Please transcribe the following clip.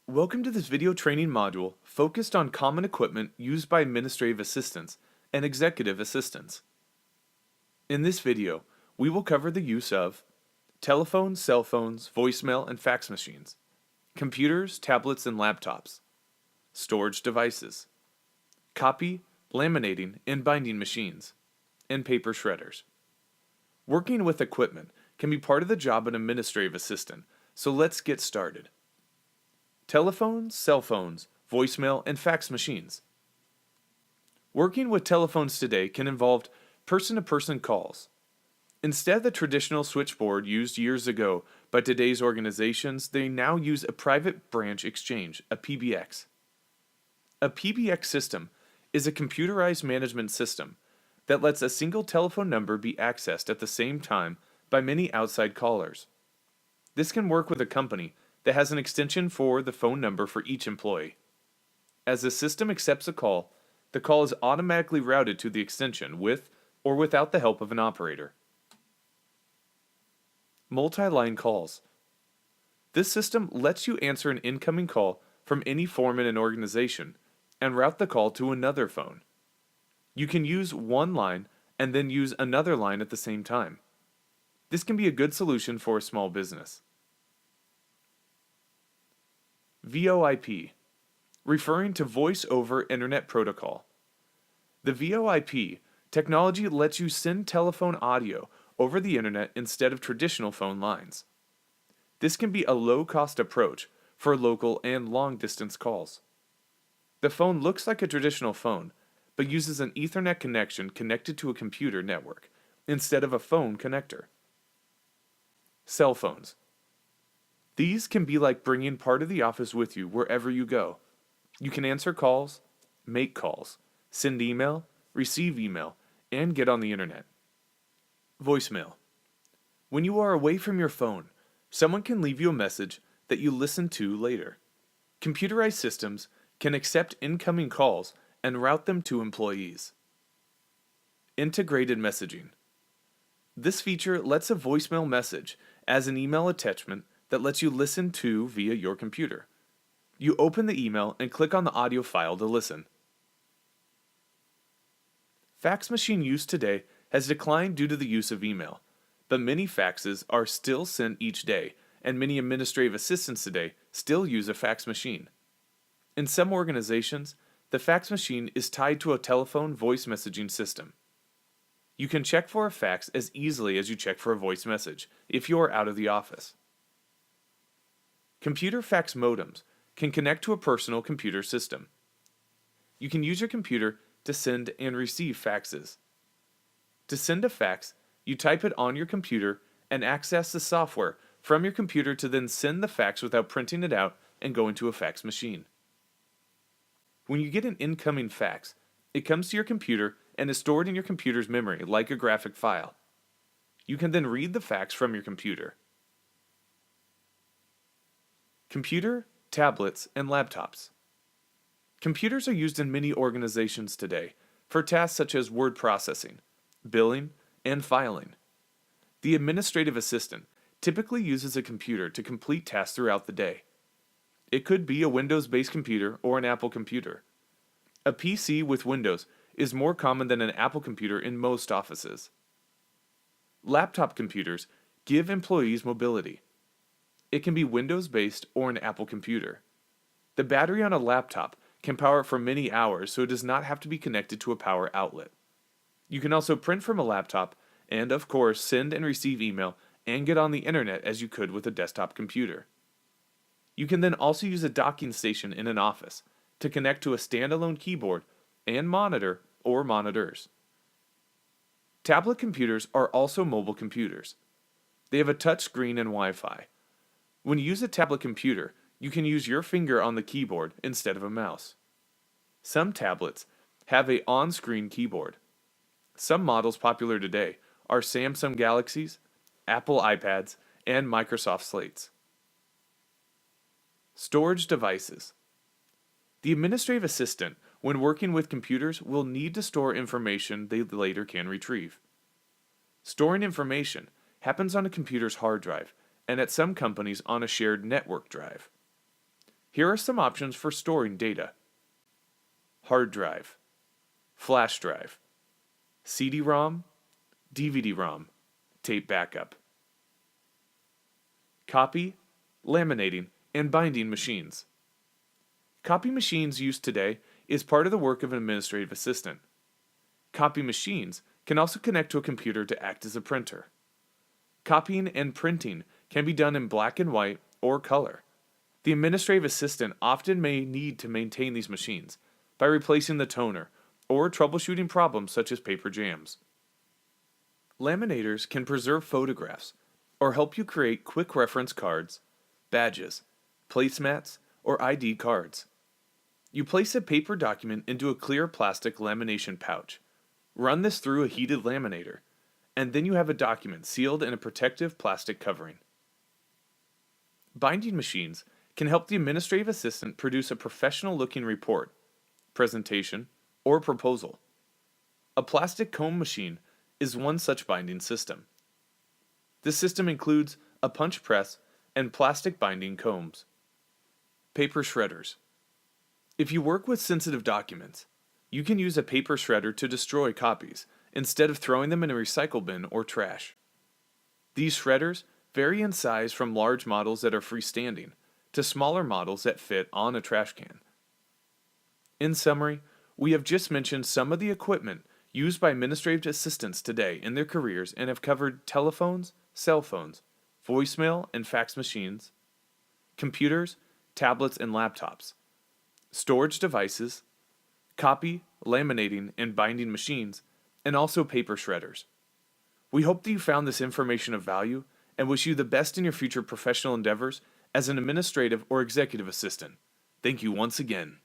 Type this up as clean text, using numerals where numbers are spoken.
Welcome to this video training module focused on common equipment used by administrative assistants and executive assistants. In this video, we will cover the use of telephones, cell phones, voicemail, and fax machines, computers, tablets, and laptops, storage devices, copy, laminating, and binding machines, and paper shredders. Working with equipment can be part of the job of an administrative assistant, so let's get started. Telephones, cell phones, voicemail, and fax machines. Working with telephones today can involve person-to-person calls. Instead of the traditional switchboard used years ago by today's organizations, they now use a private branch exchange, a PBX. A PBX system is a computerized management system that lets a single telephone number be accessed at the same time by many outside callers. This can work with a company that has an extension for the phone number for each employee. As the system accepts a call, the call is automatically routed to the extension with or without the help of an operator. Multi-line calls. This system lets you answer an incoming call from any form in an organization and route the call to another phone. You can use one line and then use another line at the same time. This can be a good solution for a small business. VoIP, referring to Voice over Internet Protocol. The VoIP technology lets you send telephone audio over the internet instead of traditional phone lines. This can be a low-cost approach for local and long-distance calls. The phone looks like a traditional phone, but uses an Ethernet connection connected to a computer network instead of a phone connector. Cell phones. These can be like bringing part of the office with you wherever you go. You can answer calls, make calls, send email, receive email, and get on the internet. Voicemail. When you are away from your phone, someone can leave you a message that you listen to later. Computerized systems can accept incoming calls and route them to employees. Integrated messaging. This feature lets a voicemail message as an email attachment that lets you listen to via your computer. You open the email and click on the audio file to listen. Fax machine use today has declined due to the use of email, but many faxes are still sent each day, and many administrative assistants today still use a fax machine. In some organizations, the fax machine is tied to a telephone voice messaging system. You can check for a fax as easily as you check for a voice message if you are out of the office. Computer fax modems can connect to a personal computer system. You can use your computer to send and receive faxes. To send a fax, you type it on your computer and access the software from your computer to then send the fax without printing it out and going to a fax machine. When you get an incoming fax, it comes to your computer and is stored in your computer's memory like a graphic file. You can then read the fax from your computer. Computer, tablets, and laptops. Computers are used in many organizations today for tasks such as word processing, billing, and filing. The administrative assistant typically uses a computer to complete tasks throughout the day. It could be a Windows-based computer or an Apple computer. A PC with Windows is more common than an Apple computer in most offices. Laptop computers give employees mobility. It can be Windows-based or an Apple computer. The battery on a laptop can power it for many hours, so it does not have to be connected to a power outlet. You can also print from a laptop and, of course, send and receive email and get on the internet as you could with a desktop computer. You can then also use a docking station in an office to connect to a standalone keyboard and monitor or monitors. Tablet computers are also mobile computers. They have a touch screen and Wi-Fi. When you use a tablet computer, you can use your finger on the keyboard instead of a mouse. Some tablets have an on-screen keyboard. Some models popular today are Samsung Galaxies, Apple iPads, and Microsoft Slates. Storage devices. The administrative assistant, when working with computers, will need to store information they later can retrieve. Storing information happens on a computer's hard drive and at some companies on a shared network drive. Here are some options for storing data: hard drive, flash drive, CD-ROM, DVD-ROM, tape backup. Copy, laminating, and binding machines. Copy machines used today is part of the work of an administrative assistant. Copy machines can also connect to a computer to act as a printer. Copying and printing can be done in black and white or color. The administrative assistant often may need to maintain these machines by replacing the toner or troubleshooting problems such as paper jams. Laminators can preserve photographs or help you create quick reference cards, badges, placemats, or ID cards. You place a paper document into a clear plastic lamination pouch. Run this through a heated laminator, and then you have a document sealed in a protective plastic covering. Binding machines can help the administrative assistant produce a professional-looking report, presentation, or proposal. A plastic comb machine is one such binding system. This system includes a punch press and plastic binding combs. Paper shredders. If you work with sensitive documents, you can use a paper shredder to destroy copies instead of throwing them in a recycle bin or trash. These shredders vary in size from large models that are freestanding to smaller models that fit on a trash can. In summary, we have just mentioned some of the equipment used by administrative assistants today in their careers and have covered telephones, cell phones, voicemail and fax machines, computers, tablets and laptops, storage devices, copy, laminating, and binding machines, and also paper shredders. We hope that you found this information of value and wish you the best in your future professional endeavors as an administrative or executive assistant. Thank you once again.